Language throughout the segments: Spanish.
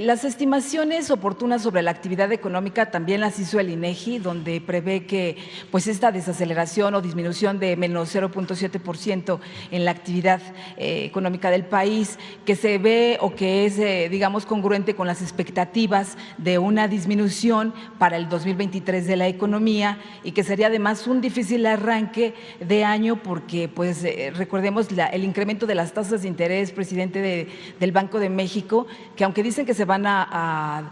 Las estimaciones oportunas sobre la actividad económica también las hizo el INEGI, donde prevé que pues esta desaceleración o disminución de menos 0.7% en la actividad económica del país, que se ve o que es, digamos, congruente con las expectativas de una disminución para el 2023 de la economía, y que sería además un difícil arranque de año porque, pues, recordemos el incremento de las tasas de interés, presidente del Banco de México, que aunque dicen que se van a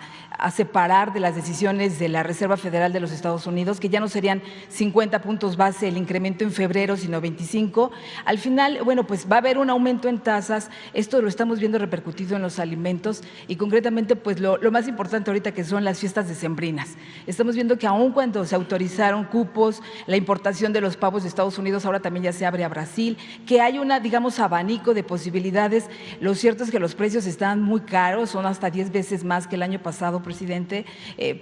separar de las decisiones de la Reserva Federal de los Estados Unidos, que ya no serían 50 puntos base el incremento en febrero, sino 25. Al final, bueno, pues va a haber un aumento en tasas. Esto lo estamos viendo repercutido en los alimentos y concretamente, pues lo más importante ahorita, que son las fiestas decembrinas. Estamos viendo que aun cuando se autorizaron cupos, la importación de los pavos de Estados Unidos ahora también ya se abre a Brasil, que hay una, digamos, abanico de posibilidades. Lo cierto es que los precios están muy caros, son hasta 10 veces más que el año pasado, presidente.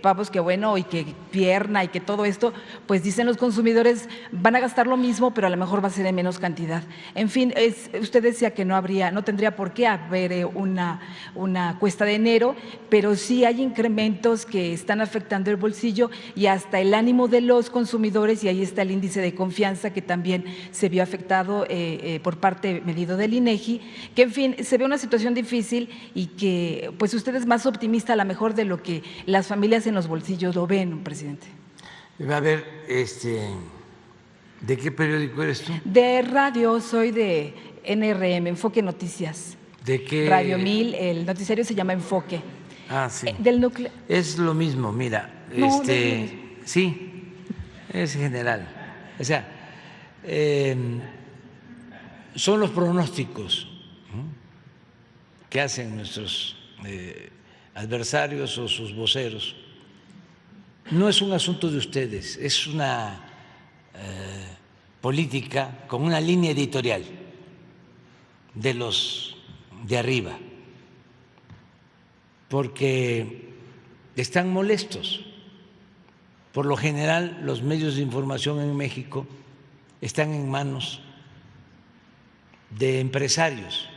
Pavos que, bueno, y que pierna y que todo esto, pues dicen los consumidores van a gastar lo mismo, pero a lo mejor va a ser en menos cantidad. En fin, usted decía que no tendría por qué haber una cuesta de enero, pero sí hay incrementos que están afectando el bolsillo y hasta el ánimo de los consumidores, y ahí está el índice de confianza que también se vio afectado por parte medido del INEGI, que en fin, se ve una situación difícil y que pues usted es más optimista a lo mejor de lo que las familias en los bolsillos lo ven, presidente. A ver, ¿de qué periódico eres tú? De radio, soy de NRM, Enfoque Noticias. ¿De qué? Radio 1000, el noticiario se llama Enfoque. Ah, sí. Del núcleo. Es lo mismo, mira, No, sí, es general. O sea, son los pronósticos que hacen nuestros adversarios o sus voceros. No es un asunto de ustedes, es una política con una línea editorial de los de arriba, porque están molestos. Por lo general, los medios de información en México están en manos de empresarios.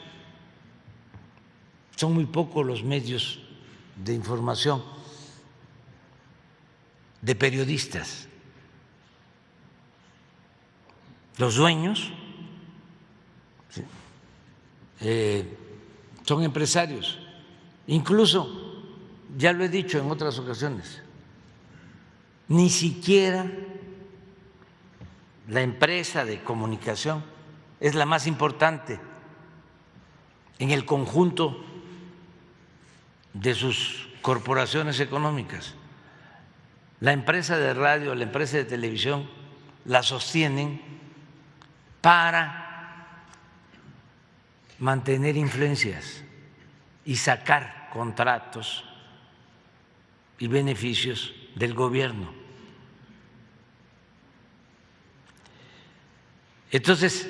Son muy pocos los medios de información de periodistas. Los dueños son empresarios. Incluso, ya lo he dicho en otras ocasiones, ni siquiera la empresa de comunicación es la más importante en el conjunto de sus corporaciones económicas. La empresa de radio, la empresa de televisión la sostienen para mantener influencias y sacar contratos y beneficios del gobierno. Entonces,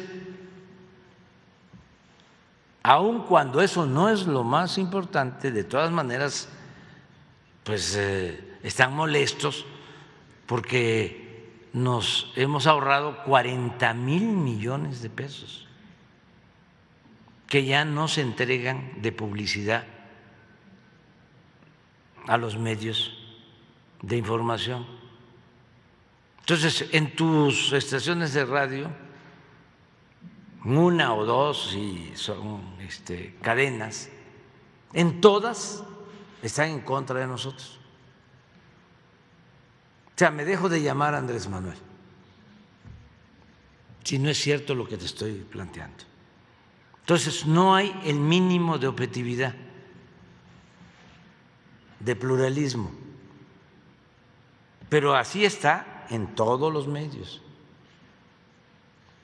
aun cuando eso no es lo más importante, de todas maneras, pues están molestos porque nos hemos ahorrado 40,000 millones de pesos que ya no se entregan de publicidad a los medios de información. Entonces, en tus estaciones de radio, una o dos, si son cadenas, en todas están en contra de nosotros. O sea, me dejo de llamar Andrés Manuel si no es cierto lo que te estoy planteando. Entonces, no hay el mínimo de objetividad, de pluralismo, pero así está en todos los medios.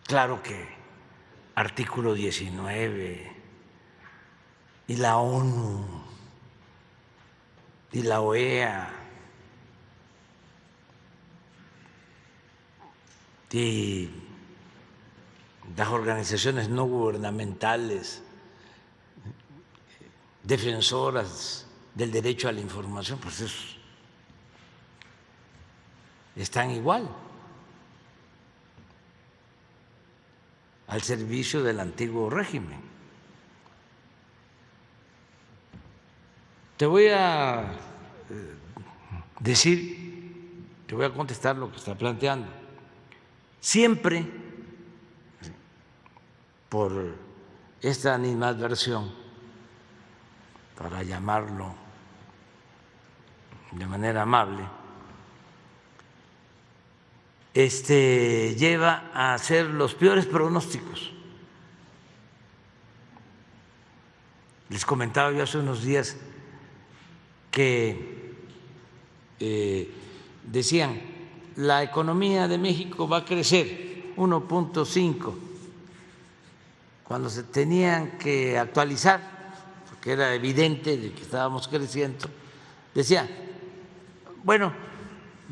Claro que artículo 19 y la ONU y la OEA y las organizaciones no gubernamentales defensoras del derecho a la información, pues están igual, al servicio del antiguo régimen. te voy a te voy a contestar lo que está planteando. Siempre, por esta animadversión, para llamarlo de manera amable, lleva a hacer los peores pronósticos. Les comentaba yo hace unos días que decían, la economía de México va a crecer 1.5, cuando se tenían que actualizar, porque era evidente de que estábamos creciendo, decía, bueno,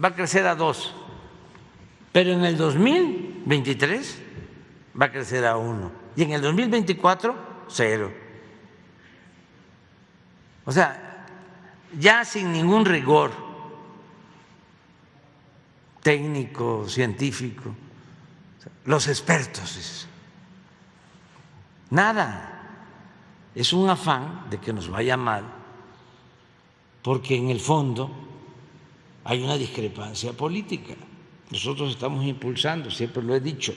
va a crecer a 2, pero en el 2023 va a crecer a 1 y en el 2024 0. O sea, ya sin ningún rigor técnico, científico, los expertos, nada, es un afán de que nos vaya mal, porque en el fondo hay una discrepancia política. Nosotros estamos impulsando, siempre lo he dicho,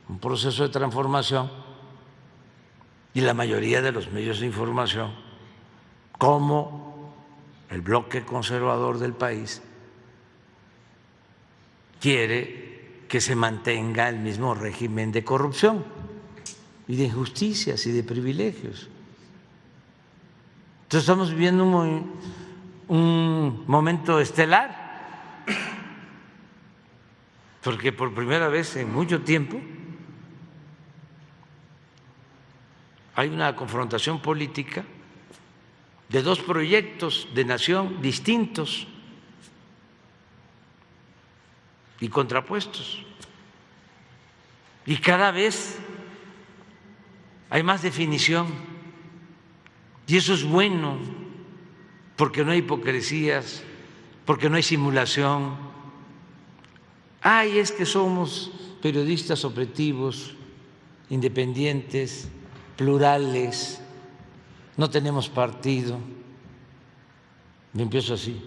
un proceso de transformación y la mayoría de los medios de información, como el bloque conservador del país, quiere que se mantenga el mismo régimen de corrupción y de injusticias y de privilegios. Entonces estamos viviendo un momento estelar, porque por primera vez en mucho tiempo hay una confrontación política de dos proyectos de nación distintos y contrapuestos. Y cada vez hay más definición, y eso es bueno, porque no hay hipocresías, porque no hay simulación. Ay, es que somos periodistas objetivos, independientes, plurales, no tenemos partido. Me empiezo así.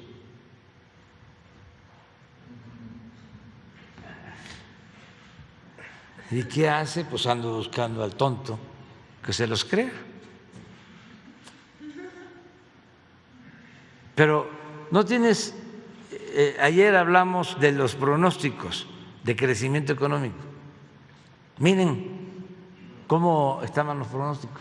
¿Y qué hace? Pues ando buscando al tonto que se los crea. Pero no tienes, ayer hablamos de los pronósticos de crecimiento económico. Miren cómo estaban los pronósticos.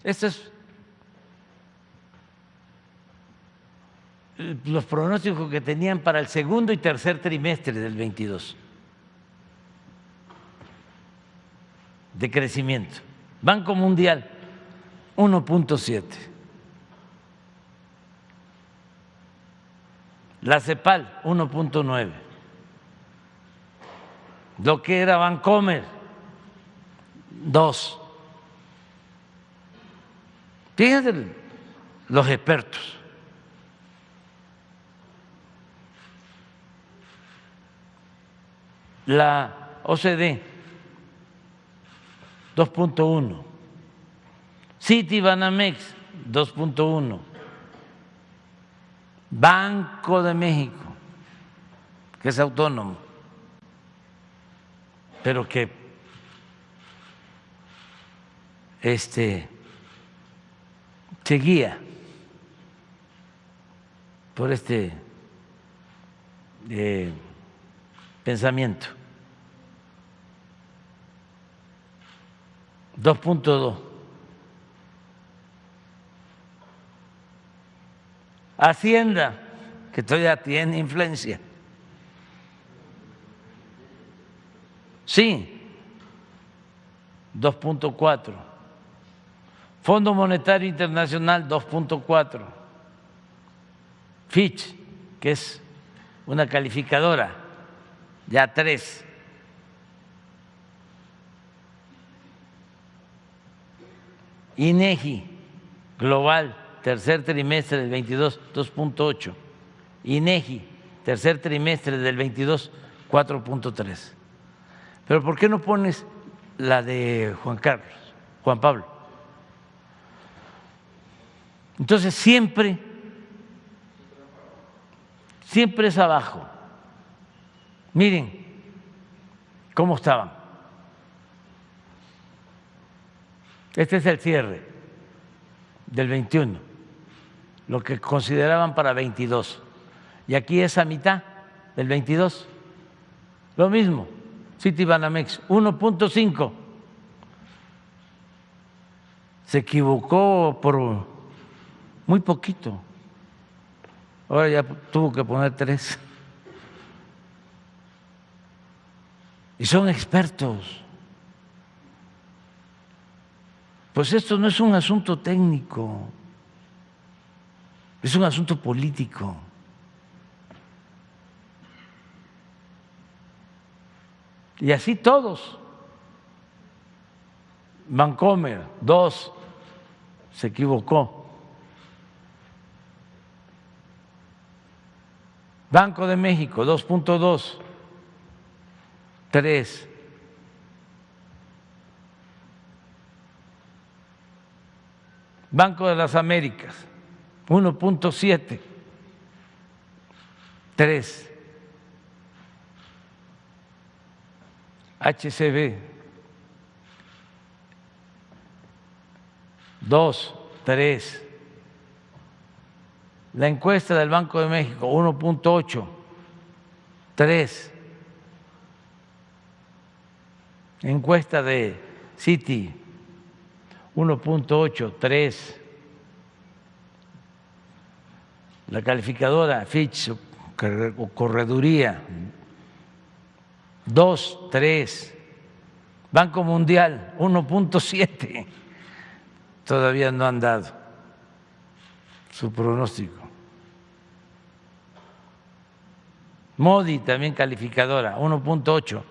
Estos es los pronósticos que tenían para el segundo y tercer trimestre del 22 de crecimiento. Banco Mundial, 1.7. La CEPAL, 1.9. Lo que era Bancomer, 2. Fíjense los expertos. La OCDE, 2.1. Citibanamex, 2.1. Banco de México, que es autónomo, pero que seguía por este pensamiento. 2.2. Hacienda, que todavía tiene influencia. Sí, 2.4. Fondo Monetario Internacional, 2.4. Fitch, que es una calificadora, ya 3. INEGI Global, tercer trimestre del 22, 2.8. INEGI, tercer trimestre del 22, 4.3. Pero ¿por qué no pones la de Juan Pablo? Entonces siempre es abajo. Miren cómo estaban. Este es el cierre del 21, lo que consideraban para 22. Y aquí es a mitad del 22. Lo mismo, Citibanamex, 1.5. Se equivocó por muy poquito. Ahora ya tuvo que poner 3. Y son expertos. Pues esto no es un asunto técnico, es un asunto político. Y así todos. Bancomer, 2, se equivocó. Banco de México, 2.2, 3. Banco de las Américas, 1.7, 3. HCB, 2, 3. La encuesta del Banco de México, 1.8, 3. Encuesta de Citi, 1.8, 3. La calificadora Fitch o correduría, 2, 3. Banco Mundial, 1.7. Todavía no han dado su pronóstico. Modi, también calificadora, 1.8.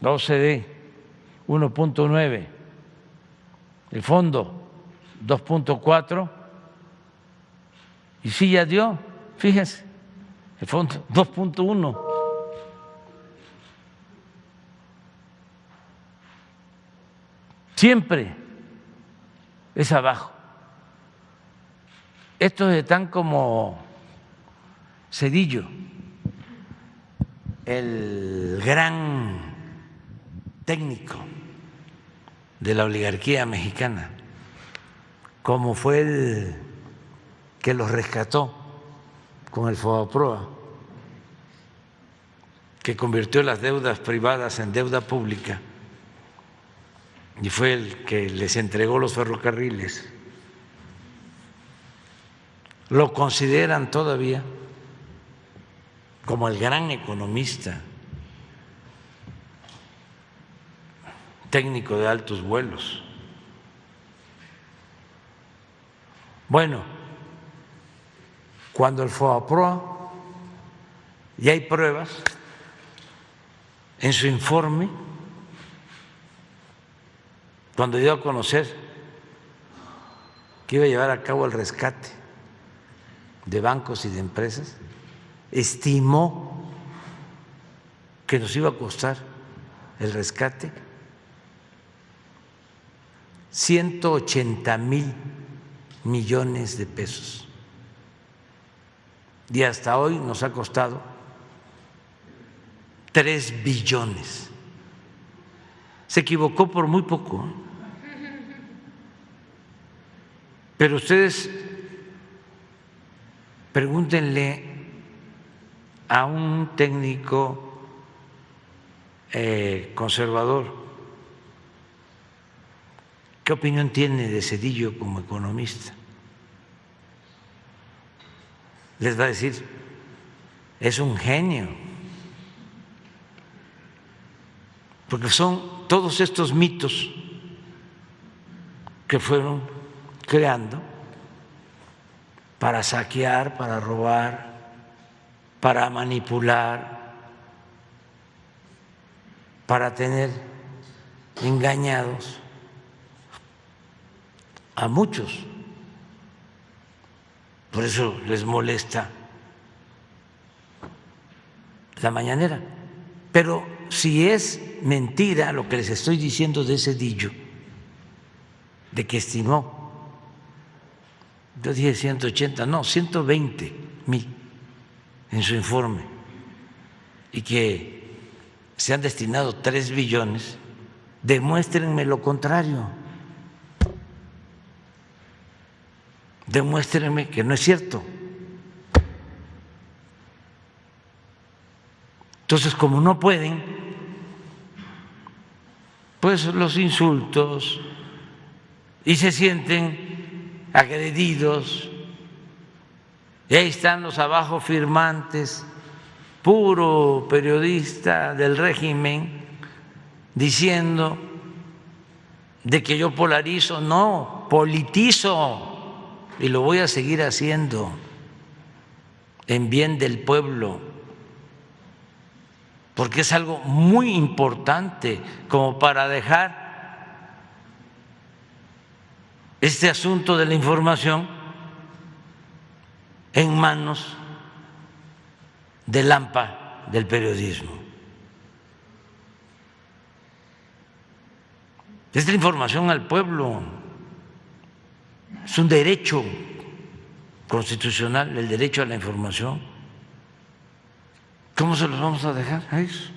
La OCDE, 1.9. El fondo, 2.4. Y sí ya dio, fíjense, el fondo, 2.1. Siempre es abajo. Estos están como Cedillo, el gran técnico de la oligarquía mexicana, como fue el que los rescató con el FOBAPROA, que convirtió las deudas privadas en deuda pública y fue el que les entregó los ferrocarriles. Lo consideran todavía como el gran economista, técnico de altos vuelos. Bueno, cuando el FOBAPROA, y hay pruebas en su informe, cuando dio a conocer que iba a llevar a cabo el rescate de bancos y de empresas, estimó que nos iba a costar el rescate 180,000 millones de pesos. Y hasta hoy nos ha costado 3 billones. Se equivocó por muy poco. Pero ustedes pregúntenle a un técnico conservador qué opinión tiene de Cedillo como economista. Les va a decir, es un genio, porque son todos estos mitos que fueron creando para saquear, para robar, para manipular, para tener engañados a muchos. Por eso les molesta la mañanera. Pero si es mentira lo que les estoy diciendo de ese dicho, de que estimó, yo dije 180, no, 120,000 en su informe, y que se han destinado 3 billones, demuéstrenme lo contrario. Demuéstrenme que no es cierto. Entonces, como no pueden, pues los insultos y se sienten agredidos. Y ahí están los abajo firmantes, puro periodista del régimen, diciendo de que yo polarizo. No, politizo, y lo voy a seguir haciendo en bien del pueblo, porque es algo muy importante como para dejar este asunto de la información en manos del AMPA del periodismo. Es la información al pueblo, es un derecho constitucional, el derecho a la información. ¿Cómo se los vamos a dejar a eso?